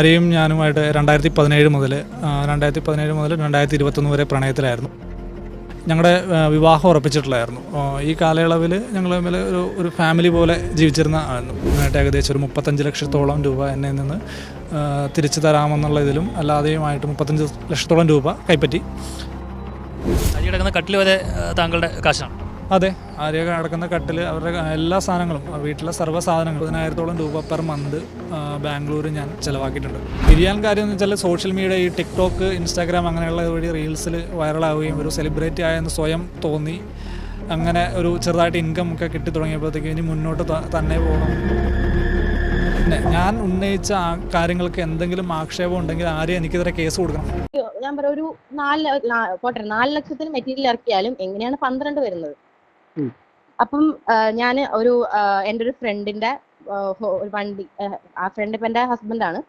ആരെയും ഞാനുമായിട്ട് 2017 മുതൽ 2021 വരെ പ്രണയത്തിലായിരുന്നു. ഞങ്ങളുടെ വിവാഹം ഉറപ്പിച്ചിട്ടുള്ളായിരുന്നു. ഈ കാലയളവിൽ ഞങ്ങൾ തമ്മിൽ ഒരു ഫാമിലി പോലെ ജീവിച്ചിരുന്ന ആയിരുന്നു. ഏകദേശം ഒരു 35 ലക്ഷത്തോളം രൂപ എന്നിൽ നിന്ന് തിരിച്ചു തരാമെന്നുള്ള ഇതിലും അല്ലാതെയുമായിട്ട് 35 ലക്ഷത്തോളം രൂപ കൈപ്പറ്റി. അരി കിടക്കുന്ന കട്ടിൽ വരെ താങ്കളുടെ കാശാണ്? അതെ, ആര്യ കിടക്കുന്ന കട്ടിൽ, അവരുടെ എല്ലാ സാധനങ്ങളും, വീട്ടിലെ സർവ്വ സാധനങ്ങളും 10,000-ഓളം രൂപ പെർ മന്ത് ബാംഗ്ലൂർ ഞാൻ ചിലവാക്കിയിട്ടുണ്ട്. തിരിയാൻ കാര്യം എന്ന് വെച്ചാൽ സോഷ്യൽ മീഡിയ, ഈ ടിക്ടോക്ക്, ഇൻസ്റ്റാഗ്രാം അങ്ങനെയുള്ള വഴി റീൽസിൽ വൈറലാവുകയും ഒരു സെലിബ്രിറ്റി ആയെന്ന് സ്വയം തോന്നി. അങ്ങനെ ഒരു ചെറുതായിട്ട് ഇൻകം ഒക്കെ കിട്ടി തുടങ്ങിയപ്പോഴത്തേക്കും ഇനി മുന്നോട്ട് തന്നെ പോകണം. പിന്നെ ഞാൻ ഉന്നയിച്ച ആ കാര്യങ്ങൾക്ക് എന്തെങ്കിലും ആക്ഷേപം ഉണ്ടെങ്കിൽ ആര്യ എനിക്കെതിരെ കേസ് കൊടുക്കണം. ഞാൻ പറയാം, ഒരു 4 ലക്ഷത്തിന് മെറ്റീരിയൽ ഇറക്കിയാലും എങ്ങനെയാണ് 12 വരുന്നത്? അപ്പം ഞാൻ എൻ്റെ ഒരു ഫ്രണ്ടിന്റെ വണ്ടി, ആ ഫ്രണ്ട് ഇപ്പം എൻ്റെ ഹസ്ബൻഡാണ്.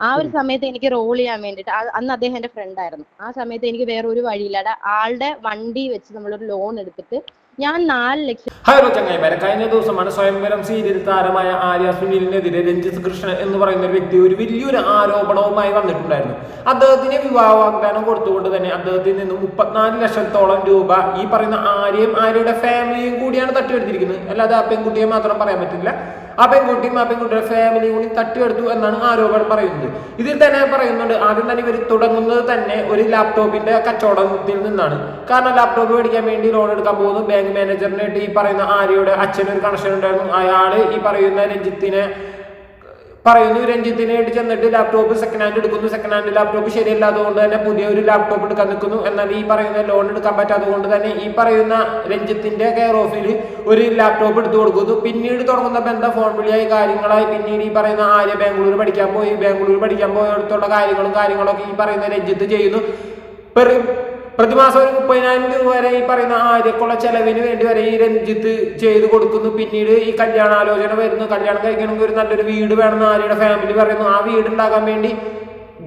ആ ഒരു സമയത്ത് എനിക്ക് റോൾ ചെയ്യാൻ വേണ്ടിയിട്ട്, അന്ന് അദ്ദേഹം എൻ്റെ ഫ്രണ്ടായിരുന്നു. ആ സമയത്ത് എനിക്ക് വേറെ ഒരു വഴിയില്ലാതെ ആളുടെ വണ്ടി വെച്ച് നമ്മളൊരു ലോൺ എടുത്തിട്ട് ഞാൻ 4 ലക്ഷം. ഹലോ ചങ്ങായിമാരെ, കഴിഞ്ഞ ദിവസമാണ് സ്വയംവരം സീരിയൽ താരമായ ആര്യ സുനിലിനെതിരെ രഞ്ജിത്ത് കൃഷ്ണൻ എന്ന് പറയുന്ന ഒരു വ്യക്തി ഒരു വലിയൊരു ആരോപണവുമായി വന്നിട്ടുണ്ടായിരുന്നു. അദ്ദേഹത്തിന് വിവാഹ വാഗ്ദാനം കൊടുത്തുകൊണ്ട് തന്നെ അദ്ദേഹത്തിൽ നിന്നും 34 ലക്ഷത്തോളം രൂപ ഈ പറയുന്ന ആര്യയുടെ ഫാമിലിയും കൂടിയാണ് തട്ടിയെടുത്തിരിക്കുന്നത്. അല്ലാതെ ആ പെൺകുട്ടിയെ മാത്രം പറയാൻ പറ്റില്ല. ആ പെൺകുട്ടിയും ആ പെൺകുട്ടിയുടെ ഫാമിലിയും കൂടി തട്ടിയെടുത്തു എന്നാണ് ആരോപണം പറയുന്നത്. ഇതിൽ തന്നെ പറയുന്നുണ്ട്, ആദ്യം തന്നെ ഇവർ തുടങ്ങുന്നത് തന്നെ ഒരു ലാപ്ടോപ്പിന്റെ കച്ചവടത്തിൽ നിന്നാണ്. കാരണം ലാപ്ടോപ്പ് മേടിക്കാൻ വേണ്ടി ലോൺ എടുക്കാൻ പോകുന്നു. ബാങ്ക് മാനേജറിനായിട്ട് ഈ പറയുന്ന ആര്യയുടെ അച്ഛനൊരു കണക്ഷൻ ഉണ്ടായിരുന്നു. അയാള് ഈ പറയുന്ന രഞ്ജിത്തിനായിട്ട് ചെന്നിട്ട് ലാപ്ടോപ്പ് സെക്കൻഡ് ഹാൻഡ് എടുക്കുന്നു. സെക്കൻഡ് ഹാൻഡ് ലാപ്ടോപ്പ് ശരിയല്ലാത്തതുകൊണ്ട് തന്നെ പുതിയ ഒരു ലാപ്ടോപ്പ് എടുക്കാൻ നിൽക്കുന്നു. എന്നാൽ ഈ പറയുന്ന ലോൺ എടുക്കാൻ പറ്റാത്തത് കൊണ്ട് തന്നെ ഈ പറയുന്ന രഞ്ജിത്തിന്റെ കെയർ ഓഫിൽ ഒരു ലാപ്ടോപ്പ് എടുത്തു കൊടുക്കുന്നു. പിന്നീട് തുടങ്ങുന്ന ബന്ധം ഫോൺ വിളിയായി കാര്യങ്ങളായി. പിന്നീട് ഈ പറയുന്ന ആര്യ ബാംഗ്ലൂർ പഠിക്കാൻ പോയടുത്തുള്ള കാര്യങ്ങളൊക്കെ ഈ പറയുന്ന രഞ്ജിത്ത് ചെയ്യുന്നു. പ്രതിമാസം ഒരു 30,000 രൂപ വരെ ഈ പറയുന്ന ആര്യക്കുള്ള ചെലവിന് വേണ്ടി വരെ ഈ രഞ്ജിത്ത് ചെയ്തു കൊടുക്കുന്നു. പിന്നീട് ഈ കല്യാണാലോചന വരുന്നു. കല്യാണം കഴിക്കണമെങ്കിൽ ഒരു നല്ലൊരു വീട് വേണമെന്ന് ആര്യയുടെ ഫാമിലി പറയുന്നു. ആ വീട് ഉണ്ടാക്കാൻ വേണ്ടി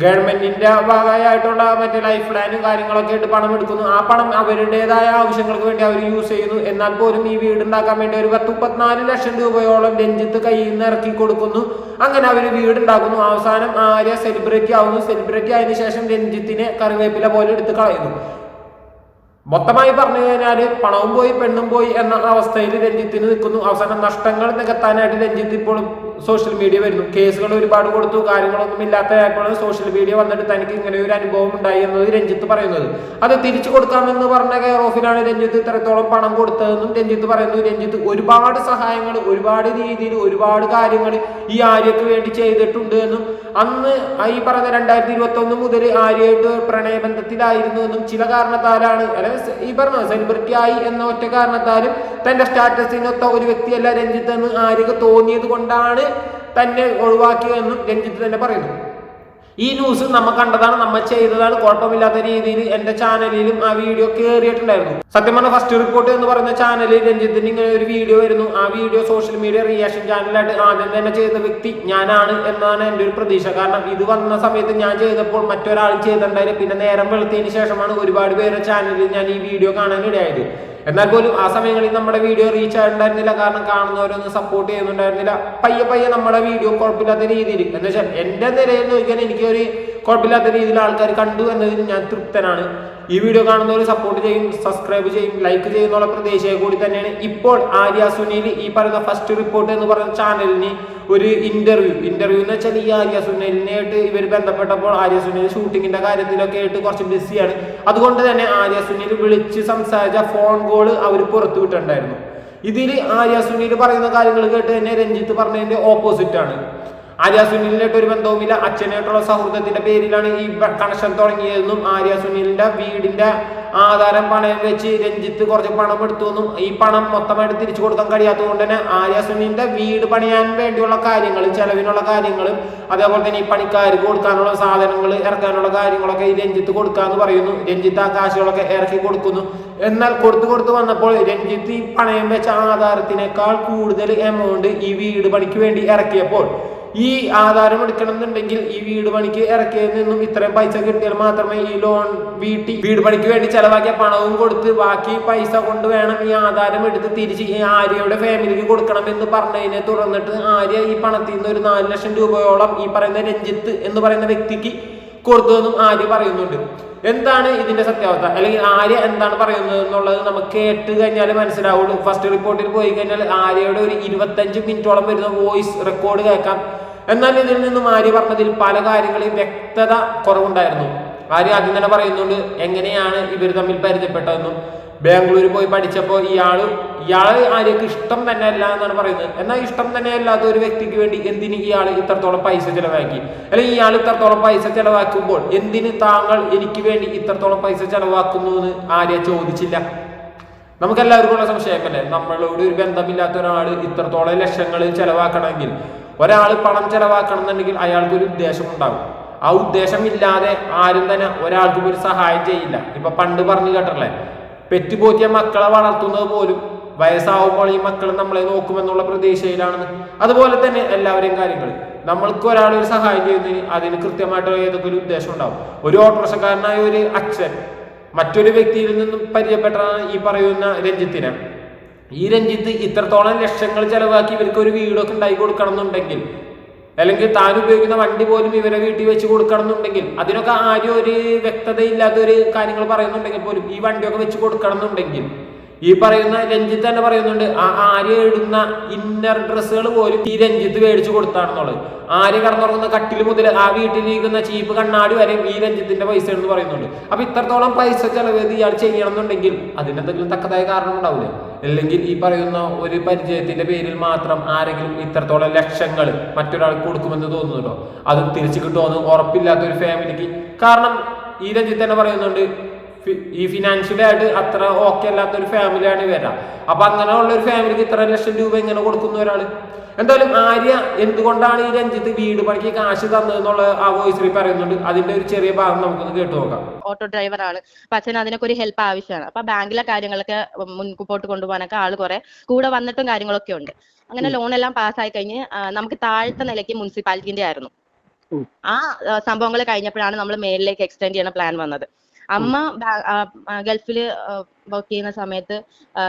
ഗവൺമെന്റിന്റെ ഭാഗമായിട്ടുള്ള മറ്റേ ലൈഫ് പ്ലാനും കാര്യങ്ങളൊക്കെ ആയിട്ട് പണം എടുക്കുന്നു. ആ പണം അവരുടേതായ ആവശ്യങ്ങൾക്ക് വേണ്ടി അവർ യൂസ് ചെയ്യുന്നു. എന്നാൽ പോലും ഈ വീട് ഉണ്ടാക്കാൻ വേണ്ടി ഒരു 34 ലക്ഷം രൂപയോളം രഞ്ജിത്ത് കയ്യിൽ നിന്ന് ഇറക്കി കൊടുക്കുന്നു. അങ്ങനെ അവർ വീടുണ്ടാക്കുന്നു. അവസാനം ആര്യ സെലിബ്രിറ്റി ആവുന്നു. സെലിബ്രിറ്റി ആയതിനു ശേഷം രഞ്ജിത്തിനെ കറിവേപ്പില പോലെ എടുത്ത് കളയുന്നു. മൊത്തമായി പറഞ്ഞു കഴിഞ്ഞാൽ പണവും പോയി പെണ്ണും പോയി എന്ന അവസ്ഥയിൽ രഞ്ജിത്തിന് നിൽക്കുന്നു. അവസാനം നഷ്ടങ്ങൾ നികത്താനായിട്ട് രഞ്ജിത്ത് ഇപ്പോൾ സോഷ്യൽ മീഡിയ വരുന്നു. കേസുകൾ ഒരുപാട് കൊടുത്തു. കാര്യങ്ങളൊന്നും ഇല്ലാത്തപ്പോൾ സോഷ്യൽ മീഡിയ വന്നിട്ട് തനിക്ക് ഇങ്ങനെ ഒരു അനുഭവം ഉണ്ടായി എന്നത് രഞ്ജിത്ത് പറയുന്നത്. അത് തിരിച്ചു കൊടുക്കാമെന്ന് പറഞ്ഞ കെയർ ഓഫിലാണ് രഞ്ജിത്ത് ഇത്രത്തോളം പണം കൊടുത്തതെന്നും രഞ്ജിത്ത് പറയുന്നു. രഞ്ജിത്ത് ഒരുപാട് സഹായങ്ങൾ, ഒരുപാട് രീതിയിൽ ഒരുപാട് കാര്യങ്ങൾ ഈ ആര്യക്ക് വേണ്ടി ചെയ്തിട്ടുണ്ട് എന്നും അന്ന് ഈ പറഞ്ഞ 2021 മുതൽ ആര്യയായിട്ട് പ്രണയബന്ധത്തിലായിരുന്നു എന്നും ചില കാരണത്താലാണ്, അല്ലെ ഈ പറഞ്ഞ സെലിബ്രിറ്റി ആയി എന്ന ഒറ്റ കാരണത്താലും തന്റെ സ്റ്റാറ്റസിനൊത്ത ഒരു വ്യക്തിയല്ല രഞ്ജിത്ത് എന്ന് ആര്യക്ക് തോന്നിയത് കൊണ്ടാണ് തന്നെ ഒഴിവാക്കിയതെന്നും രഞ്ജിത്ത് തന്നെ പറയുന്നു. ഈ ന്യൂസ് നമ്മൾ കണ്ടതാണ്, നമ്മൾ ചെയ്തതാണ്. കുഴപ്പമില്ലാത്ത രീതിയിൽ എന്റെ ചാനലിലും ആ വീഡിയോ കയറിയിട്ടുണ്ടായിരുന്നു. സത്യം പറഞ്ഞ ഫസ്റ്റ് റിപ്പോർട്ട് എന്ന് പറയുന്ന ചാനലിൽ രഞ്ജിത്തിന് ഇങ്ങനെ ഒരു വീഡിയോ വരുന്നു. ആ വീഡിയോ സോഷ്യൽ മീഡിയ റിയാക്ഷൻ ചാനലായിട്ട് ആദ്യം തന്നെ ചെയ്ത വ്യക്തി ഞാനാണ് എന്നാണ് എൻ്റെ ഒരു പ്രതീക്ഷ. കാരണം ഇത് വന്ന സമയത്ത് ഞാൻ ചെയ്തപ്പോൾ മറ്റൊരാൾ ചെയ്തിട്ടുണ്ടായിരുന്നു. പിന്നെ നേരം വെളുത്തതിന് ശേഷമാണ് ഒരുപാട് പേരുടെ ചാനലിൽ ഞാൻ ഈ വീഡിയോ കാണാനിടയായത്. എന്നാൽ പോലും ആ സമയങ്ങളിൽ നമ്മുടെ വീഡിയോ റീച്ച് ആയിട്ടുണ്ടായിരുന്നില്ല. കാരണം കാണുന്നവരൊന്നും സപ്പോർട്ട് ചെയ്യുന്നുണ്ടായിരുന്നില്ല. പയ്യെ നമ്മുടെ വീഡിയോ കുഴപ്പമില്ലാത്ത രീതിയിൽ, എന്ന് വെച്ചാൽ എൻ്റെ നിലയിൽ നോക്കിയാൽ എനിക്ക് ഒരു കുഴപ്പമില്ലാത്ത രീതിയിൽ ആൾക്കാർ കണ്ടു എന്നതിന് ഞാൻ തൃപ്തനാണ്. ഈ വീഡിയോ കാണുന്നവർ സപ്പോർട്ട് ചെയ്യും, സബ്സ്ക്രൈബ് ചെയ്യും, ലൈക്ക് ചെയ്യുന്നുള്ള പ്രതീക്ഷയെ കൂടി തന്നെയാണ് ഇപ്പോൾ ആര്യ സുനിൽ ഈ പറയുന്ന ഫസ്റ്റ് റിപ്പോർട്ട് എന്ന് പറയുന്ന ചാനലിന് ഒരു ഇന്റർവ്യൂ എന്ന് വെച്ചാൽ ഈ ആര്യ സുനിലിനായിട്ട് ഇവർ ബന്ധപ്പെട്ടപ്പോൾ ആര്യ സുനിൽ ഷൂട്ടിങ്ങിന്റെ കാര്യത്തിലൊക്കെ ആയിട്ട് കുറച്ച് ബിസിയാണ്. അതുകൊണ്ട് തന്നെ ആര്യ സുനിൽ വിളിച്ച് സംസാരിച്ച ഫോൺ കോള് അവർ പുറത്തു വിട്ടിട്ടുണ്ടായിരുന്നു. ഇതിൽ ആര്യ സുനിൽ പറയുന്ന കാര്യങ്ങൾ കേട്ട് തന്നെ രഞ്ജിത്ത് പറഞ്ഞതിന്റെ ഓപ്പോസിറ്റ് ആണ്. ആര്യ സുനിലിനായിട്ട് ഒരു ബന്ധവുമില്ല. അച്ഛനായിട്ടുള്ള സൗഹൃദത്തിന്റെ പേരിലാണ് ഈ കണക്ഷൻ തുടങ്ങിയതെന്നും ആര്യ സുനിലിന്റെ വീടിന്റെ ആധാരം പണയം വെച്ച് രഞ്ജിത്ത് കുറച്ച് പണം എടുത്തുവെന്നും ഈ പണം മൊത്തമായിട്ട് തിരിച്ചു കൊടുക്കാൻ കഴിയാത്തത് കൊണ്ട് തന്നെ ആര്യ സുനിലിന്റെ വീട് പണിയാൻ വേണ്ടിയുള്ള കാര്യങ്ങൾ, ചെലവിനുള്ള കാര്യങ്ങളും അതേപോലെ തന്നെ ഈ പണിക്കാർക്ക് കൊടുക്കാനുള്ള സാധനങ്ങൾ ഇറക്കാനുള്ള കാര്യങ്ങളൊക്കെ ഈ രഞ്ജിത്ത് കൊടുക്കാന്ന് പറയുന്നു. രഞ്ജിത്ത് ആ കാശുകളൊക്കെ ഇറക്കി കൊടുക്കുന്നു. എന്നാൽ കൊടുത്തു വന്നപ്പോൾ രഞ്ജിത്ത് ഈ പണയം വെച്ച ആധാരത്തിനേക്കാൾ കൂടുതൽ എമൗണ്ട് ഈ വീട് പണിക്ക് വേണ്ടി ഇറക്കിയപ്പോൾ ഈ ആധാരം എടുക്കണം എന്നുണ്ടെങ്കിൽ ഈ വീട് പണിക്ക് ഇറക്കിയതിൽ നിന്നും ഇത്രയും പൈസ കിട്ടിയാൽ മാത്രമേ ഈ ലോൺ വീട് പണിക്ക് വേണ്ടി ചെലവാക്കിയ പണവും കൊടുത്ത് ബാക്കി പൈസ കൊണ്ട് വേണം ഈ ആധാരം എടുത്ത് തിരിച്ച് ഈ ആര്യയുടെ ഫാമിലിക്ക് കൊടുക്കണം എന്ന് പറഞ്ഞതിനെ തുടർന്നിട്ട് ആര്യ ഈ പണത്തിൽ നിന്ന് ഒരു 4 ലക്ഷം രൂപയോളം ഈ പറയുന്ന രഞ്ജിത്ത് എന്ന് പറയുന്ന വ്യക്തിക്ക് കൊടുത്തതെന്നും ആര്യ പറയുന്നുണ്ട്. എന്താണ് ഇതിന്റെ സത്യാവസ്ഥ, അല്ലെങ്കിൽ ആര്യ എന്താണ് പറയുന്നത് എന്നുള്ളത് നമുക്ക് കേട്ട് കഴിഞ്ഞാൽ മനസ്സിലാവുള്ളൂ. ഫസ്റ്റ് റിപ്പോർട്ടിൽ പോയി കഴിഞ്ഞാൽ ആര്യയുടെ ഒരു 25 മിനിറ്റോളം വരുന്ന വോയിസ് റെക്കോർഡ് കേൾക്കാം. എന്നാൽ ഇതിൽ നിന്നും ആര്യ പറഞ്ഞതിൽ പല കാര്യങ്ങളിൽ വ്യക്തത കുറവുണ്ടായിരുന്നു. ആര്യ ആദ്യം തന്നെ പറയുന്നുണ്ട് എങ്ങനെയാണ് ഇവർ തമ്മിൽ പരിചയപ്പെട്ടതെന്നും ബാംഗ്ലൂർ പോയി പഠിച്ചപ്പോൾ ഇയാള് ആര്യക്ക് ഇഷ്ടം തന്നെ അല്ല എന്നാണ് പറയുന്നത്. എന്നാൽ ഇഷ്ടം തന്നെ അല്ലാത്ത ഒരു വ്യക്തിക്ക് വേണ്ടി എന്തിന് ഇയാൾ ഇത്രത്തോളം പൈസ ചെലവാക്കി, അല്ലെങ്കിൽ ഇയാൾ ഇത്രത്തോളം പൈസ ചെലവാക്കുമ്പോൾ എന്തിന് താങ്കൾ എനിക്ക് വേണ്ടി ഇത്രത്തോളം പൈസ ചെലവാക്കുന്നു എന്ന് ആര്യ ചോദിച്ചില്ല. നമുക്കെല്ലാവർക്കും ഉള്ള സംശയമല്ലേ, നമ്മളോട് ഒരു ബന്ധമില്ലാത്ത ഒരാൾ ഇത്രത്തോളം ലക്ഷങ്ങൾ ചെലവാക്കണമെങ്കിൽ, ഒരാൾ പണം ചെലവാക്കണം എന്നുണ്ടെങ്കിൽ അയാൾക്കൊരു ഉദ്ദേശം ഉണ്ടാകും. ആ ഉദ്ദേശം ഇല്ലാതെ ആരും തന്നെ ഒരാൾക്കും ഒരു സഹായം ചെയ്യില്ല. ഇപ്പൊ പണ്ട് പറഞ്ഞു കേട്ടല്ലേ, പെറ്റുപോറ്റിയ മക്കളെ വളർത്തുന്നത് പോലും വയസ്സാവുമ്പോൾ ഈ മക്കൾ നമ്മളെ നോക്കുമെന്നുള്ള പ്രതീക്ഷയിലാണെന്ന്. അതുപോലെ തന്നെ എല്ലാവരെയും കാര്യങ്ങൾ നമ്മൾക്ക് ഒരാൾ ഒരു സഹായം ചെയ്യുന്നതിന് അതിന് കൃത്യമായിട്ടുള്ള ഏതൊക്കെ ഒരു ഉദ്ദേശം ഉണ്ടാവും. ഒരു ഓട്ടോറിക്ഷക്കാരനായ ഒരു അച്ഛൻ മറ്റൊരു വ്യക്തിയിൽ നിന്നും പരിചയപ്പെട്ടതാണ് ഈ പറയുന്ന രഞ്ജിത്തിനെ. ഈ രഞ്ജിത്ത് ഇത്രത്തോളം ലക്ഷങ്ങൾ ചെലവാക്കി ഇവർക്ക് ഒരു വീടൊക്കെ ഉണ്ടാക്കി കൊടുക്കണം എന്നുണ്ടെങ്കിൽ, അല്ലെങ്കിൽ താൻ ഉപയോഗിക്കുന്ന വണ്ടി പോലും ഇവരെ വീട്ടിൽ വെച്ച് കൊടുക്കണം എന്നുണ്ടെങ്കിൽ, അതിനൊക്കെ ആരും ഒരു വ്യക്തതയില്ലാത്ത ഒരു കാര്യങ്ങൾ പറയുന്നുണ്ടെങ്കിൽ പോലും ഈ വണ്ടിയൊക്കെ വെച്ച് കൊടുക്കണം എന്നുണ്ടെങ്കിൽ ഈ പറയുന്ന രഞ്ജിത്ത് തന്നെ പറയുന്നുണ്ട് ആ ആര്യ ഇടുന്ന ഇന്നർ ഡ്രസ്സുകൾ പോലും ഈ രഞ്ജിത്ത് മേടിച്ചു കൊടുത്താണെന്നുള്ളത്. ആര്യ കടന്നുറങ്ങുന്ന കട്ടിൽ മുതൽ ആ വീട്ടിലിരിക്കുന്ന ചീപ്പ് കണ്ണാടി വരെ ഈ രഞ്ജിത്തിന്റെ പൈസ എന്ന് പറയുന്നുണ്ട്. അപ്പൊ ഇത്രത്തോളം പൈസ ചെലവ് ഇയാൾ ചെയ്യണം എന്നുണ്ടെങ്കിൽ അതിനെന്തെങ്കിലും തക്കതായ കാരണം ഉണ്ടാവില്ലേ? അല്ലെങ്കിൽ ഈ പറയുന്ന ഒരു പരിചയത്തിന്റെ പേരിൽ മാത്രം ആരെങ്കിലും ഇത്രത്തോളം ലക്ഷങ്ങൾ മറ്റൊരാൾക്ക് കൊടുക്കുമെന്ന് തോന്നുന്നുണ്ടോ? അത് തിരിച്ചു കിട്ടുമെന്ന് ഉറപ്പില്ലാത്ത ഒരു ഫാമിലിക്ക്. കാരണം ഈ രഞ്ജിത്ത് തന്നെ പറയുന്നുണ്ട് ഈ ഫിനാൻഷ്യലി ആയിട്ട് അത്ര ഓക്കെ അല്ലാത്ത ഒരു ഫാമിലിയാണ് വരാം. അപ്പൊ അങ്ങനെയുള്ള ഒരു ഫാമിലിക്ക് ഇത്ര ലക്ഷം രൂപ ഇങ്ങനെ കൊടുക്കുന്ന ഒരാള്. എന്തായാലും ആര്യ എന്തുകൊണ്ടാണ് ഈ രഞ്ജിത്ത് വീട് പണിക്ക് കാശ് തന്നതെന്നുള്ള ആ വോയിസിൽ പറയുന്നുണ്ട്. അതിന്റെ ഒരു ചെറിയ ഭാഗം നമുക്കൊന്ന് കേട്ടു നോക്കാം. ഓട്ടോ ഡ്രൈവറാണ്, അപ്പൊ അച്ഛന് അതിനൊക്കെ ഒരു ഹെൽപ്പ് ആവശ്യമാണ്. അപ്പൊ ബാങ്കിലെ കാര്യങ്ങളൊക്കെ മുൻപോട്ട് കൊണ്ടുപോകാനൊക്കെ ആള് കുറെ കൂടെ വന്നിട്ടും കാര്യങ്ങളൊക്കെ ഉണ്ട്. അങ്ങനെ ലോൺ എല്ലാം പാസ്സായി കഴിഞ്ഞ് നമുക്ക് താഴത്തെ നിലയ്ക്ക് മുനിസിപ്പാലിറ്റിന്റെ ആയിരുന്നു. ആ സംഭവങ്ങൾ കഴിഞ്ഞപ്പോഴാണ് നമ്മൾ മേലിലേക്ക് എക്സ്റ്റെൻഡ് ചെയ്യുന്ന പ്ലാൻ വന്നത്. അമ്മ ഗൾഫിൽ വർക്ക് ചെയ്യുന്ന സമയത്ത്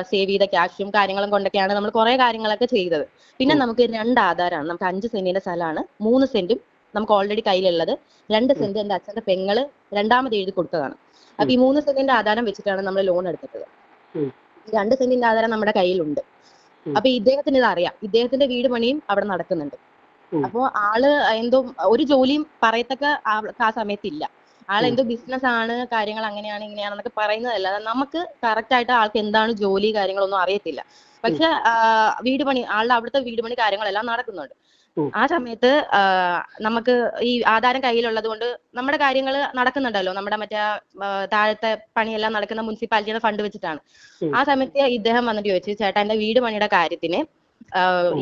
സേവ് ചെയ്ത ക്യാഷും കാര്യങ്ങളും കൊണ്ടൊക്കെയാണ് നമ്മൾ കുറെ കാര്യങ്ങളൊക്കെ ചെയ്തത്. പിന്നെ നമുക്ക് 2 ആധാരമാണ്. നമുക്ക് 5 സെന്റിന്റെ സ്ഥലമാണ്. 3 സെന്റും നമുക്ക് ഓൾറെഡി കയ്യിലുള്ളത്. 2 സെന്റ് എന്റെ അച്ഛന്റെ പെങ്ങള് രണ്ടാമത് എഴുതി കൊടുത്തതാണ്. അപ്പൊ ഈ 3 സെന്റിന്റെ ആധാരം വെച്ചിട്ടാണ് നമ്മൾ ലോൺ എടുത്തിട്ടത്. 2 സെന്റിന്റെ ആധാരം നമ്മുടെ കയ്യിലുണ്ട്. അപ്പൊ ഇദ്ദേഹത്തിന് ഇത് അറിയാം. ഇദ്ദേഹത്തിന്റെ വീട് പണിയും അവിടെ നടക്കുന്നുണ്ട്. അപ്പൊ ആള് എന്തോ ഒരു ജോലിയും പറയത്തക്ക ആ സമയത്തില്ല. ആളെന്തോ ബിസിനസ് ആണ്, കാര്യങ്ങൾ അങ്ങനെയാണ് ഇങ്ങനെയാണെന്നൊക്കെ പറയുന്നതല്ല. നമുക്ക് കറക്റ്റ് ആയിട്ട് ആൾക്ക് എന്താണ് ജോലി കാര്യങ്ങളൊന്നും അറിയത്തില്ല. പക്ഷെ വീട് പണി, ആളുടെ അവിടുത്തെ വീട് പണി കാര്യങ്ങളെല്ലാം നടക്കുന്നുണ്ട്. ആ സമയത്ത് നമുക്ക് ഈ ആധാരം കയ്യിലുള്ളത് കൊണ്ട് നമ്മുടെ കാര്യങ്ങൾ നടക്കുന്നുണ്ടല്ലോ. നമ്മുടെ മറ്റേ താഴത്തെ പണിയെല്ലാം നടക്കുന്ന മുനിസിപ്പാലിറ്റിയുടെ ഫണ്ട് വെച്ചിട്ടാണ്. ആ സമയത്ത് ഇദ്ദേഹം വന്നിട്ട് ചോദിച്ചു, ചേട്ടാ എന്റെ വീട് പണിയുടെ കാര്യത്തിന്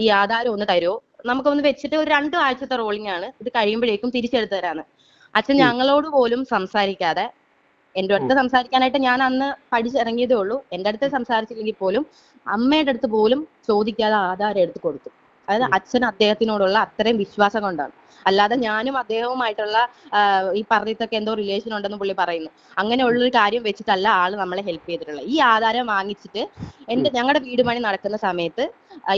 ഈ ആധാരം ഒന്ന് തരുമോ, നമുക്കൊന്ന് വെച്ചിട്ട് ഒരു 2 ആഴ്ചത്തെ റോളിംഗ് ആണ്, ഇത് കഴിയുമ്പോഴേക്കും തിരിച്ചെടുത്ത് തരാന്ന്. അച്ഛൻ ഞങ്ങളോട് പോലും സംസാരിക്കാതെ, എന്റെ അടുത്ത് സംസാരിക്കാനായിട്ട് ഞാൻ അന്ന് പഠിച്ചിറങ്ങിയതേ ഉള്ളൂ, എന്റെ അടുത്ത് സംസാരിച്ചില്ലെങ്കിൽ പോലും അമ്മയുടെ അടുത്ത് പോലും ചോദിക്കാതെ ആധാരം എടുത്ത് കൊടുത്തു. അതായത് അച്ഛൻ അദ്ദേഹത്തിനോടുള്ള അത്രയും വിശ്വാസം കൊണ്ടാണ്. അല്ലാതെ ഞാനും അദ്ദേഹവുമായിട്ടുള്ള ഈ പറഞ്ഞിട്ടൊക്കെ എന്തോ റിലേഷൻ ഉണ്ടെന്ന് പുള്ളി പറയുന്നു. അങ്ങനെയുള്ളൊരു കാര്യം വെച്ചിട്ടല്ല ആള് നമ്മളെ ഹെൽപ്പ് ചെയ്തിട്ടുള്ളത്. ഈ ആധാരം വാങ്ങിച്ചിട്ട് ഞങ്ങളുടെ വീട് പണി നടക്കുന്ന സമയത്ത്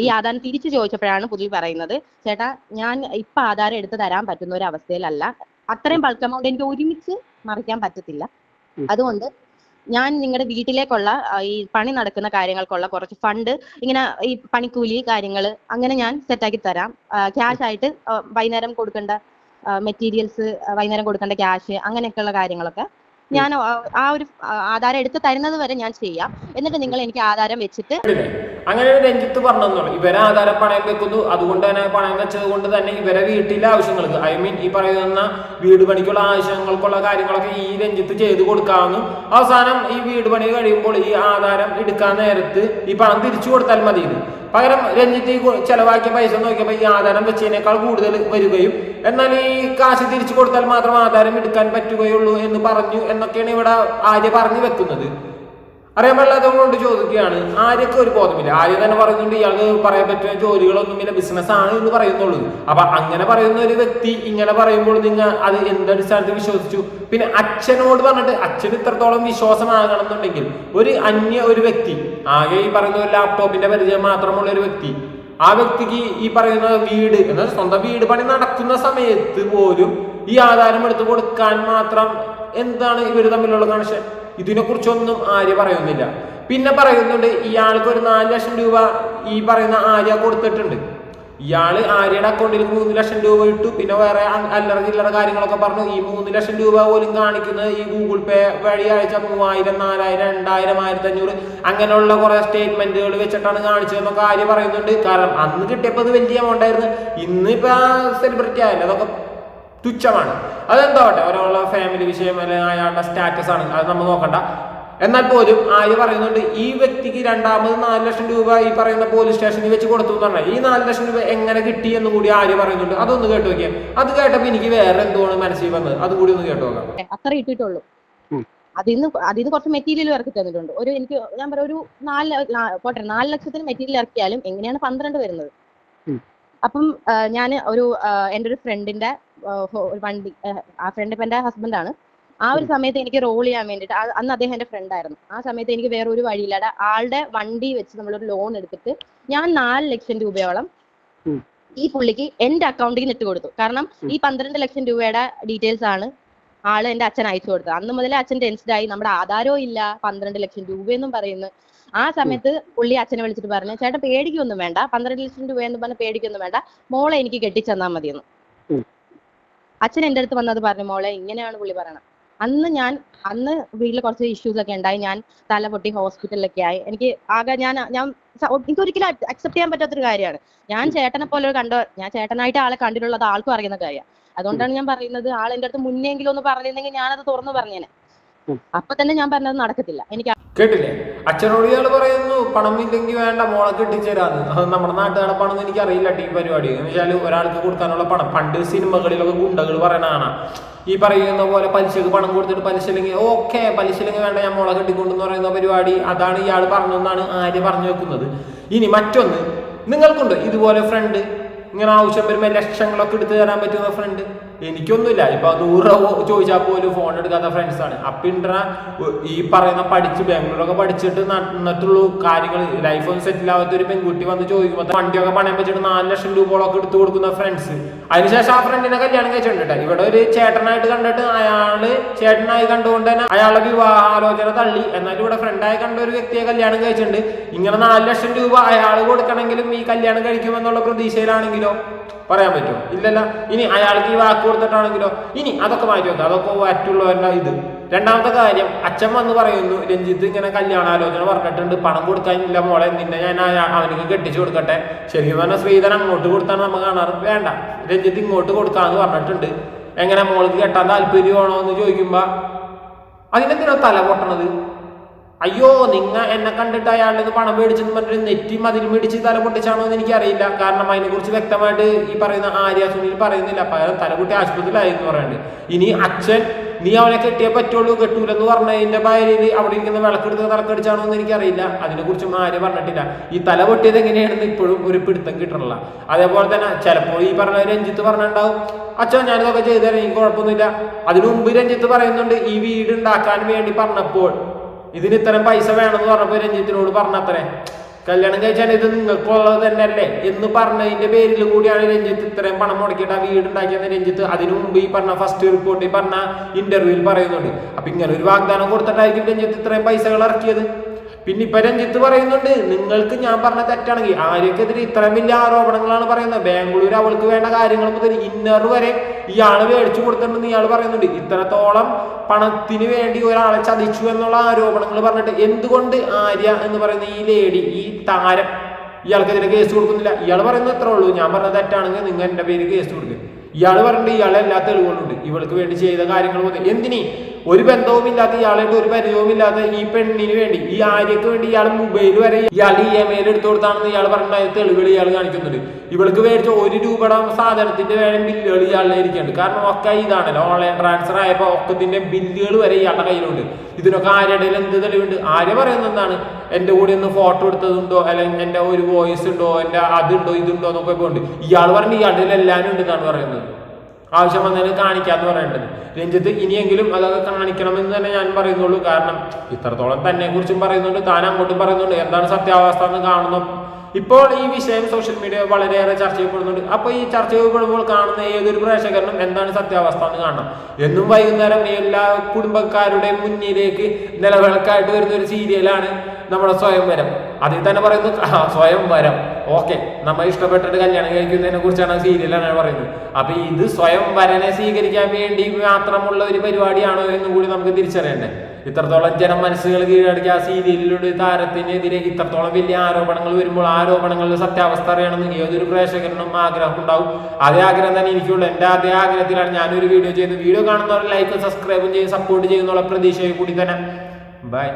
ഈ ആധാരം തിരിച്ചു ചോദിച്ചപ്പോഴാണ് പുള്ളി പറയുന്നത്, ചേട്ടാ ഞാൻ ഇപ്പൊ ആധാരം എടുത്ത് തരാൻ പറ്റുന്ന ഒരു അവസ്ഥയിലല്ല, അത്രയും ബൾക്ക് എമൗണ്ട് എനിക്ക് ഒരുമിച്ച് മറിക്കാൻ പറ്റത്തില്ല. അതുകൊണ്ട് ഞാൻ നിങ്ങളുടെ വീട്ടിലേക്കുള്ള ഈ പണി നടക്കുന്ന കാര്യങ്ങൾക്കുള്ള കുറച്ച് ഫണ്ട്, ഇങ്ങനെ ഈ പണിക്കൂലി കാര്യങ്ങള് അങ്ങനെ ഞാൻ സെറ്റാക്കി തരാം. ക്യാഷ് ആയിട്ട് വൈകുന്നേരം കൊടുക്കേണ്ട മെറ്റീരിയൽസ്, വൈകുന്നേരം കൊടുക്കേണ്ട ക്യാഷ്, അങ്ങനെയൊക്കെയുള്ള കാര്യങ്ങളൊക്കെ ഞാൻ ആ ഒരു ആധാരം എടുത്ത് തരുന്നത് വരെ ഞാൻ ചെയ്യാം. എന്നിട്ട് നിങ്ങൾ എനിക്ക് ആധാരം വെച്ചിട്ട്. അങ്ങനെ രഞ്ജിത്ത് പറഞ്ഞോളൂ, ഇവരെ ആധാരം പണയം വെക്കുന്നു. അതുകൊണ്ട് തന്നെ പണയം വെച്ചത് കൊണ്ട് തന്നെ ഇവരെ വീട്ടിലെ ആവശ്യങ്ങൾക്ക്, ഈ പറയുന്ന വീട് പണിക്കുള്ള ആവശ്യങ്ങൾക്കുള്ള കാര്യങ്ങളൊക്കെ ഈ രഞ്ജിത്ത് ചെയ്തു കൊടുക്കാമെന്നും, അവസാനം ഈ വീട് പണി കഴിയുമ്പോൾ ഈ ആധാരം എടുക്കാൻ നേരത്ത് ഈ പണം തിരിച്ചു കൊടുത്താൽ മതി. പകരം രഞ്ജിത്ത് ഈ ചെലവാക്കിയ പൈസ നോക്കിയപ്പോൾ ഈ ആധാരം വെച്ചതിനേക്കാൾ കൂടുതൽ വരികയും, എന്നാൽ ഈ കാശ് തിരിച്ചു കൊടുത്താൽ മാത്രം ആധാരം എടുക്കാൻ പറ്റുകയുള്ളൂ എന്ന് പറഞ്ഞു എന്നൊക്കെയാണ് ഇവിടെ ആര്യ പറഞ്ഞു വെക്കുന്നത്. അറിയാൻ പാടില്ലാത്തതുകൊണ്ട് ചോദിക്കുകയാണ്. ആര്യക്ക് ഒരു ബോധമില്ല. ആര്യ തന്നെ പറയുന്നുണ്ട് ഇയാൾക്ക് പറയാൻ പറ്റുന്ന ജോലികളൊന്നുമില്ല, ബിസിനസ്സാണ് എന്ന് പറയുന്നുള്ളൂ. അപ്പൊ അങ്ങനെ പറയുന്ന ഒരു വ്യക്തി ഇങ്ങനെ പറയുമ്പോൾ നിങ്ങൾ അത് എന്തടിസ്ഥാനത്തിൽ വിശ്വസിച്ചു? പിന്നെ അച്ഛനോട് പറഞ്ഞിട്ട് അച്ഛന് ഇത്രത്തോളം വിശ്വാസമാകണം എന്നുണ്ടെങ്കിൽ ഒരു വ്യക്തി ആകെ ഈ പറയുന്ന ഒരു ലാപ്ടോപ്പിന്റെ പരിചയം മാത്രമുള്ള ഒരു വ്യക്തി, ആ വ്യക്തിക്ക് ഈ പറയുന്ന വീട് എന്നാൽ സ്വന്തം വീട് പണി നടക്കുന്ന സമയത്ത് പോലും ഈ ആധാരം എടുത്തു കൊടുക്കാൻ മാത്രം എന്താണ് ഇവർ തമ്മിലുള്ള കണക്ഷൻ? ഇതിനെക്കുറിച്ചൊന്നും ആര്യ പറയുന്നില്ല. പിന്നെ പറയുന്നുണ്ട് ഇയാൾക്ക് ഒരു 4 ലക്ഷം രൂപ ഈ പറയുന്ന ആര്യ കൊടുത്തിട്ടുണ്ട്. ഇയാള് ആര്യയുടെ അക്കൗണ്ടിൽ 3 ലക്ഷം രൂപ ഇട്ടു. പിന്നെ വേറെ അല്ലറ ചില്ലറ കാര്യങ്ങളൊക്കെ പറഞ്ഞു. ഈ 3 ലക്ഷം രൂപ പോലും കാണിക്കുന്നത് ഈ ഗൂഗിൾ പേ വഴി അയച്ച 3000, 4000, 2000, 1500 അങ്ങനെയുള്ള കുറെ സ്റ്റേറ്റ്മെന്റുകൾ വെച്ചിട്ടാണ് കാണിച്ചതെന്നൊക്കെ ആര്യ പറയുന്നുണ്ട്. കാരണം അന്ന് കിട്ടിയപ്പോൾ അത് വലിയ എമൗണ്ട് ആയിരുന്നു. ഇന്നിപ്പോ സെലിബ്രിറ്റി ആയല്ലോ, അതൊക്കെ തുച്ഛമാണ്. അതെന്താവട്ടെ, ഒരാളുടെ ഫാമിലി വിഷയം അല്ലെങ്കിൽ അയാളുടെ സ്റ്റാറ്റസ് ആണ്, അത് നമ്മൾ നോക്കണ്ട. എന്നാൽ പോലും ആര്യ പറയുന്നുണ്ട് ഈ വ്യക്തിക്ക് രണ്ടാമത് 4 ലക്ഷം രൂപ ഈ പറയുന്ന പോലീസ് സ്റ്റേഷനിൽ വെച്ച് കൊടുത്തു എന്ന് പറഞ്ഞാൽ ഈ 4 ലക്ഷം രൂപ എങ്ങനെ കിട്ടി എന്ന് കൂടി ആര്യ പറയുന്നുണ്ട്. അതൊന്ന് കേട്ടു നോക്കിയാൽ. അത് കേട്ടപ്പോൾ എനിക്ക് വേറെ എന്തോണ് മനസ്സിൽ വന്നത്, അതുകൂടി ഒന്ന് കേട്ടു നോക്കാം. അത്ര ഇട്ടിട്ടുള്ളൂ. അതിന്ന് കുറച്ച് മെറ്റീരിയൽ ഇറക്കി തന്നിട്ടുണ്ട്. ഞാൻ പറയാം ഒരു 4 ലക്ഷത്തിന് മെറ്റീരിയൽ ഇറക്കിയാലും എങ്ങനെയാണ് 12 വരുന്നത്? അപ്പം ഞാൻ എൻ്റെ ഒരു ഫ്രണ്ടിന്റെ ഒരു വണ്ടി, ആ ഫ്രണ്ട് ഇപ്പം എൻ്റെ ഹസ്ബൻഡാണ്. ആ ഒരു സമയത്ത് എനിക്ക് റോൾ ചെയ്യാൻ വേണ്ടിയിട്ട്, അന്ന് അദ്ദേഹം എൻ്റെ ഫ്രണ്ട് ആയിരുന്നു. ആ സമയത്ത് എനിക്ക് വേറെ ഒരു വഴിയില്ലാതെ ആളുടെ വണ്ടി വെച്ച് നമ്മളൊരു ലോൺ എടുത്തിട്ട് ഞാൻ 4 ലക്ഷം രൂപയോളം ഈ പുള്ളിക്ക് എൻ്റെ അക്കൗണ്ടിൽ ഇട്ട് കൊടുത്തു. കാരണം ഈ 12 ലക്ഷം രൂപയുടെ ഡീറ്റെയിൽസ് ആണ് ആള് എൻ്റെ അച്ഛൻ അയച്ചു കൊടുത്തത്. അന്ന് മുതലേ അച്ഛൻ ടെൻസ്ഡായി, നമ്മുടെ ആധാരവും ഇല്ല, 12 ലക്ഷം രൂപയെന്നും പറയുന്നു. ആ സമയത്ത് പുള്ളി അച്ഛനെ വിളിച്ചിട്ട് പറഞ്ഞു, ചേട്ടാ പേടിക്കൊന്നും വേണ്ട, 12 ലക്ഷം രൂപയെന്ന് പറഞ്ഞ് പേടിക്കൊന്നും വേണ്ട, മോളെ എനിക്ക് കെട്ടിച്ചെന്നാൽ മതിയെന്ന്. അച്ഛൻ എൻ്റെ അടുത്ത് വന്നത് പറഞ്ഞു, മോളെ ഇങ്ങനെയാണ് പുള്ളി പറയണം. അന്ന് വീട്ടിൽ കുറച്ച് ഇഷ്യൂസ് ഒക്കെ ഉണ്ടായി. ഞാൻ തല പൊട്ടി ഹോസ്പിറ്റലിലൊക്കെ ആയി. എനിക്ക് ആകെ എനിക്ക് ഒരിക്കലും അക്സെപ്റ്റ് ചെയ്യാൻ പറ്റാത്തൊരു കാര്യമാണ്. ഞാൻ ചേട്ടനെ പോലെ ഞാൻ ചേട്ടനായിട്ട് ആളെ കണ്ടിട്ടുള്ളത് ആൾക്കും അറിയുന്ന കാര്യമാണ്. അതുകൊണ്ടാണ് ഞാൻ പറയുന്നത്, ആൾ എൻ്റെ അടുത്ത് മുന്നെങ്കിലും ഒന്ന് പറഞ്ഞിരുന്നെങ്കിൽ ഞാനത് തുറന്നു പറഞ്ഞേനെ. അപ്പൊ തന്നെ ഞാൻ പറഞ്ഞത് നടക്കത്തില്ല. എനിക്ക് കേട്ടില്ലേ? അച്ഛനോട് ഇയാൾ പറയുന്നു പണം ഇല്ലെങ്കിൽ വേണ്ട, മോളെ കെട്ടിച്ചേരാന്ന്. അത് നമ്മുടെ നാട്ടുകാരുടെ പണം എന്ന് എനിക്ക് അറിയില്ല ഈ പരിപാടി. എന്ന് വെച്ചാൽ ഒരാൾക്ക് കൊടുക്കാനുള്ള പണം പണ്ട് സിനിമകളിലൊക്കെ ഗുണ്ടകൾ പറയണതാണ്. ഈ പറയുന്ന പോലെ പലിശക്ക് പണം കൊടുത്തിട്ട് പലിശ ഇല്ലെങ്കിൽ വേണ്ട, ഞാൻ മോളെ കെട്ടിക്കൊണ്ടെന്ന് പറയുന്ന പരിപാടി. അതാണ് ഇയാൾ പറഞ്ഞെന്നാണ് ആര്യ പറഞ്ഞു വെക്കുന്നത്. ഇനി മറ്റൊന്ന്, നിങ്ങൾക്കുണ്ട് ഇതുപോലെ ഫ്രണ്ട്, ഇങ്ങനെ ആവശ്യം വരുമ്പോൾ ലക്ഷങ്ങളൊക്കെ എടുത്തു തരാൻ പറ്റുന്ന ഫ്രണ്ട്? എനിക്കൊന്നുമില്ല. ഇപ്പൊ 100 രൂപ ചോദിച്ചാൽ പോലും ഫോൺ എടുക്കാത്ത ഫ്രണ്ട്സാണ്. അപ്പിൻ്റെ ഈ പറയുന്ന ബാംഗ്ലൂരൊക്കെ പഠിച്ചിട്ട് എന്നിട്ടുള്ള കാര്യങ്ങൾ ലൈഫൊന്നും സെറ്റിൽ ആവാത്ത ഒരു പെൺകുട്ടി വന്ന് ചോദിക്കുമ്പോൾ വണ്ടിയൊക്കെ പണയം വെച്ചിട്ട് 4 ലക്ഷം രൂപകളൊക്കെ എടുത്തു കൊടുക്കുന്ന ഫ്രണ്ട്സ്. അതിനുശേഷം ആ ഫ്രണ്ടിനെ കല്യാണം കഴിച്ചിട്ടുണ്ട്. ഇവിടെ ഒരു ചേട്ടനായിട്ട് കണ്ടിട്ട് അയാള് ചേട്ടനായി കണ്ടുകൊണ്ട് തന്നെ അയാളുടെ വിവാഹാലോചന തള്ളി. എന്നാലും ഇവിടെ ഫ്രണ്ടായി കണ്ട ഒരു വ്യക്തിയെ കല്യാണം കഴിച്ചിട്ടുണ്ട്. ഇങ്ങനെ 4 ലക്ഷം രൂപ അയാൾ കൊടുക്കണമെങ്കിലും ഈ കല്യാണം കഴിക്കുമെന്നുള്ള പ്രതീക്ഷയിലാണെങ്കിലോ പറയാൻ പറ്റുമോ? ഇല്ലല്ല. ഇനി അയാൾക്ക് ഈ വാക്ക് കൊടുത്തിട്ടാണെങ്കിലോ? ഇനി അതൊക്കെ മാറ്റി വെക്കാം, അതൊക്കെ മറ്റുള്ളവരുടെ ഇത്. രണ്ടാമത്തെ കാര്യം, അച്ഛൻ വന്ന് പറയുന്നു രഞ്ജിത്ത് ഇങ്ങനെ കല്യാണാലോചന പറഞ്ഞിട്ടുണ്ട്, പണം കൊടുക്കാനില്ല മോളെ, നിന്നെ ഞാൻ അവനിക്ക് കെട്ടിച്ചു കൊടുക്കട്ടെ. ശരിക്കും പറഞ്ഞാൽ ശ്രീധരൻ അങ്ങോട്ട് കൊടുത്താണ് നമ്മൾ കാണാറ്. വേണ്ട, രഞ്ജിത്ത് ഇങ്ങോട്ട് കൊടുക്കാന്ന് പറഞ്ഞിട്ടുണ്ട്. എങ്ങനെ മോൾക്ക് കെട്ടാൻ താല്പര്യമാണോ എന്ന് ചോദിക്കുമ്പോ അതിനെന്തിനാ തല പൊട്ടണത്? അയ്യോ, എന്നെ കണ്ടിട്ട് അയാളുടെ നിന്ന് പണം മേടിച്ചെന്ന് പറഞ്ഞിട്ട് നെറ്റിയും അതിൽ മേടിച്ച് തല പൊട്ടിച്ചാണോ എന്ന് എനിക്കറിയില്ല. കാരണം അതിനെക്കുറിച്ച് വ്യക്തമായിട്ട് ഈ പറയുന്ന ആര്യ സുനിൽ പറയുന്നില്ല. പകരം തലകുട്ടി ആശുപത്രിയിലായി എന്ന് പറയുന്നുണ്ട്. ഇനി അച്ഛൻ നീ അവനെ കെട്ടിയേ പറ്റുള്ളൂ, കെട്ടൂലെന്ന് പറഞ്ഞതിന്റെ ഭാര്യയിൽ അവിടെ ഇരിക്കുന്ന വിളക്കെടുത്ത് തലക്കടിച്ചാണോ എന്ന് എനിക്കറിയില്ല. അതിനെക്കുറിച്ചും ആര്യ പറഞ്ഞിട്ടില്ല. ഈ തല പൊട്ടിയത് എങ്ങനെയാണെന്ന് ഇപ്പോഴും ഒരു പിടുത്തം കിട്ടണില്ല. അതേപോലെ തന്നെ ചിലപ്പോൾ ഈ പറഞ്ഞ രഞ്ജിത്ത് പറഞ്ഞിട്ടുണ്ടാവും, അച്ഛൻ ഞാനിതൊക്കെ ചെയ്തു തരാം, എനിക്ക് കുഴപ്പമൊന്നുമില്ല. അതിനു മുമ്പ് രഞ്ജിത്ത് പറയുന്നുണ്ട് ഈ വീട് ഉണ്ടാക്കാൻ വേണ്ടി പറഞ്ഞപ്പോൾ ഇതിന് ഇത്തരം പൈസ വേണമെന്ന് പറഞ്ഞപ്പോൾ രഞ്ജിത്തിനോട് പറഞ്ഞത്രേ, കല്യാണം കഴിച്ചാൽ ഇത് നിങ്ങൾക്കുള്ളത് തന്നെ അല്ലേ എന്ന് പറഞ്ഞതിന്റെ പേരിൽ കൂടിയാണ് രഞ്ജിത്ത് ഇത്രയും പണം മുടക്കിയിട്ട് ആ വീട് ഉണ്ടാക്കിയെന്ന് രഞ്ജിത്ത് അതിനു മുമ്പ് ഈ പറഞ്ഞ ഫസ്റ്റ് റിപ്പോർട്ടിൽ പറഞ്ഞ ഇന്റർവ്യൂവിൽ പറയുന്നുണ്ട്. അപ്പൊ ഇങ്ങനെ ഒരു വാഗ്ദാനം കൊടുത്തിട്ടായിരിക്കും രഞ്ജിത്ത് ഇത്രയും പൈസകൾ ഇറക്കിയത്. പിന്നെ ഇപ്പൊ രഞ്ജിത്ത് പറയുന്നുണ്ട്, നിങ്ങൾക്ക് ഞാൻ പറഞ്ഞ തെറ്റാണെങ്കിൽ ആര്യക്കെതിരെ ഇത്രയും വലിയ ആരോപണങ്ങളാണ് പറയുന്നത്. ബാംഗ്ലൂർ അവൾക്ക് വേണ്ട കാര്യങ്ങൾ മുതൽ ഇന്നർ വരെ ഇയാൾ മേടിച്ചു കൊടുത്തിട്ടുണ്ടെന്ന് ഇയാൾ പറയുന്നുണ്ട്. ഇത്രത്തോളം പണത്തിന് വേണ്ടി ഒരാളെ ചതിച്ചു എന്നുള്ള ആരോപണങ്ങൾ പറഞ്ഞിട്ട് എന്തുകൊണ്ട് ആര്യ എന്ന് പറയുന്ന ഈ ലേഡി, ഈ താരം ഇയാൾക്കെതിരെ കേസ് കൊടുക്കുന്നില്ല? ഇയാൾ പറയുന്നത് എത്ര ഉള്ളൂ, ഞാൻ പറഞ്ഞ തെറ്റാണെങ്കിൽ നിങ്ങൾ എൻ്റെ പേര് കേസ് കൊടുക്കുക. ഇയാൾ പറഞ്ഞിട്ട് ഇയാളെ എല്ലാ തെളിവുകളുണ്ട്, ഇവൾക്ക് വേണ്ടി ചെയ്ത കാര്യങ്ങൾ മുതൽ. എന്തിനീ ഒരു ബന്ധവുമില്ലാത്ത ഇയാളായിട്ട് ഒരു പരിചയവുമില്ലാത്ത ഈ പെണ്ണിന് വേണ്ടി, ഈ ആര്യക്ക് വേണ്ടി ഇയാൾ മൊബൈൽ വരെ ഇയാൾ EMI എടുത്തു കൊടുത്താണെന്ന് ഇയാൾ പറഞ്ഞ തെളിവുകൾ ഇയാൾ കാണിക്കുന്നുണ്ട്. ഇവൾക്ക് മേടിച്ച 1 രൂപയുടെ സാധനത്തിന്റെ വേണം ബില്ലുകൾ ഇയാളുടെ ഇരിക്കുന്നുണ്ട്. കാരണം ഒക്കെ ഇതാണല്ലോ, ഓൺലൈൻ ട്രാൻസ്ഫർ ആയപ്പോൾ ഒക്കത്തിന്റെ ബില്ലുകൾ വരെ ഇയാളുടെ കയ്യിലുണ്ട്. ഇതിനൊക്കെ ആരുടെ എന്ത് തെളിവുണ്ട്? ആര് പറയുന്നത് എന്താണ്, എന്റെ കൂടെ ഒന്ന് ഫോട്ടോ എടുത്തതുണ്ടോ, അല്ലെങ്കിൽ എന്റെ ഒരു വോയിസ് ഉണ്ടോ, എന്റെ അതുണ്ടോ ഇതുണ്ടോ എന്നൊക്കെ ഇപ്പോൾ ഉണ്ട്. ഇയാൾ പറഞ്ഞ് ഇയാളുടെ എല്ലാവരും ഉണ്ട് എന്നാണ് പറയുന്നത്. ആവശ്യം വന്നതിന് കാണിക്കാന്ന് പറയേണ്ടത്. രഞ്ജിത്ത് ഇനിയെങ്കിലും അതൊക്കെ കാണിക്കണമെന്ന് തന്നെ ഞാൻ പറയുന്നുള്ളൂ. കാരണം ഇത്രത്തോളം തന്നെ കുറിച്ചും പറയുന്നുണ്ട്, താൻ അങ്ങോട്ടും പറയുന്നുണ്ട്. എന്താണ് സത്യാവസ്ഥ എന്ന് കാണുന്നു. ഇപ്പോൾ ഈ വിഷയം സോഷ്യൽ മീഡിയ വളരെയേറെ ചർച്ച ചെയ്യപ്പെടുന്നുണ്ട്. അപ്പോൾ ഈ ചർച്ച ചെയ്യപ്പെടുമ്പോൾ കാണുന്ന ഏതൊരു പ്രേക്ഷകനും എന്താണ് സത്യാവസ്ഥ എന്ന് കാണണം. എന്നും വൈകുന്നേരം എല്ലാ കുടുംബക്കാരുടെയും മുന്നിലേക്ക് നിലവിളക്കായിട്ട് വരുന്ന ഒരു സീരിയലാണ് നമ്മുടെ സ്വയംവരം. അതിൽ തന്നെ പറയുന്നത് സ്വയംവരം. ഓക്കെ, നമ്മൾ ഇഷ്ടപ്പെട്ടിട്ട് കല്യാണം കഴിക്കുന്നതിനെ കുറിച്ചാണ് സീരിയലാണ് പറയുന്നത്. അപ്പൊ ഇത് സ്വയംവരനെ സ്വീകരിക്കാൻ വേണ്ടി മാത്രമുള്ള ഒരു പരിപാടിയാണോ എന്നും കൂടി നമുക്ക് തിരിച്ചറിയണ്ടേ. ഇത്രത്തോളം ജനം മനസ്സുകൾ കീഴടക്കിയ ആ സീരിയലിലൂടെ താരത്തിനെതിരെ ഇത്രത്തോളം വലിയ ആരോപണങ്ങൾ വരുമ്പോൾ ആരോപണങ്ങളുടെ സത്യാവസ്ഥ അറിയണമെന്ന് ഏതൊരു പ്രേക്ഷകനും ആഗ്രഹം ഉണ്ടാവും. അതേ ആഗ്രഹം തന്നെ എനിക്കുള്ളൂ. എൻ്റെ അതേ ആഗ്രഹത്തിലാണ് ഞാനൊരു വീഡിയോ ചെയ്യുന്നത്. വീഡിയോ കാണുന്നവർ ലൈക്ക് സബ്സ്ക്രൈബും ചെയ്ത് സപ്പോർട്ട് ചെയ്യുന്നുള്ള പ്രതീക്ഷയിൽ കൂടി തന്നെ ബൈ.